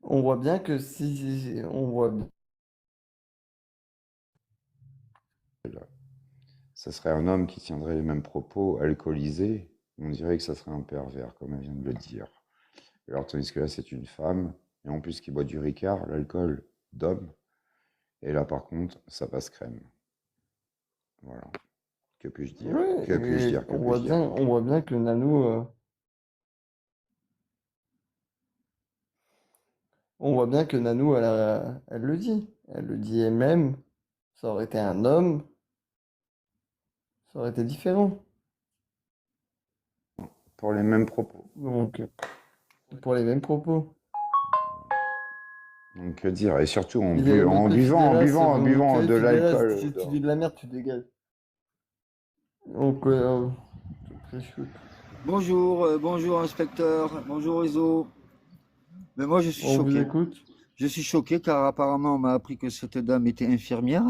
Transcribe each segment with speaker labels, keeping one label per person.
Speaker 1: On voit bien que on voit bien.
Speaker 2: Ça serait un homme qui tiendrait les mêmes propos, alcoolisé, on dirait que ça serait un pervers, comme elle vient de le dire. Alors, tandis que là, c'est une femme, et en plus qui boit du Ricard, l'alcool d'homme, et là, par contre, ça passe crème. Voilà. Que puis-je dire?
Speaker 1: Oui,
Speaker 2: Que puis-je
Speaker 1: et
Speaker 2: dire? Que puis-je dire?
Speaker 1: on voit bien que Nanou, on voit bien que Nanou, elle le dit. Elle le dit elle-même. Ça aurait été un homme, ça aurait été différent.
Speaker 2: Pour les mêmes propos.
Speaker 1: Donc, pour les mêmes propos.
Speaker 2: Donc, que dire? Et surtout,
Speaker 1: Mais toi,
Speaker 2: en buvant de
Speaker 1: tu dégages,
Speaker 2: l'alcool.
Speaker 1: tu dis de la merde, tu dégages. Donc, très chouette.
Speaker 3: Bonjour, bonjour inspecteur, bonjour réseau. Mais moi je suis
Speaker 1: On vous
Speaker 3: choqué.
Speaker 1: écoute.
Speaker 3: Je suis choqué car apparemment on m'a appris que cette dame était infirmière.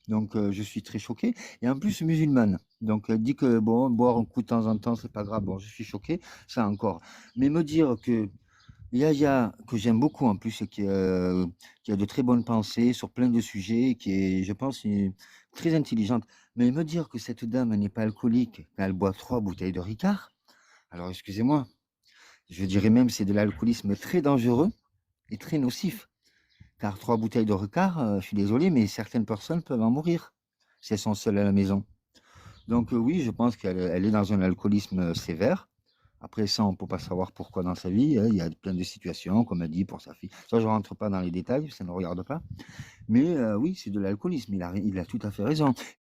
Speaker 3: Donc je suis très choqué. Et en plus musulmane. Donc elle dit que bon, boire un coup de temps en temps, c'est pas grave. Bon, je suis choqué, ça encore. Mais me dire que Yaya, que j'aime beaucoup en plus, et qui a de très bonnes pensées sur plein de sujets, qui est, je pense, très intelligente. Mais me dire que cette dame n'est pas alcoolique, qu'elle boit 3 bouteilles de Ricard, alors excusez-moi, je dirais même c'est de l'alcoolisme très dangereux et très nocif. Car 3 bouteilles de Ricard, je suis désolé, mais certaines personnes peuvent en mourir si elles sont seules à la maison. Donc oui, je pense qu'elle est dans un alcoolisme sévère. Après ça, on ne peut pas savoir pourquoi dans sa vie, hein. Il y a plein de situations, comme elle dit, pour sa fille. Ça, je ne rentre pas dans les détails, ça ne regarde pas. Mais oui, c'est de l'alcoolisme, il a tout à fait raison.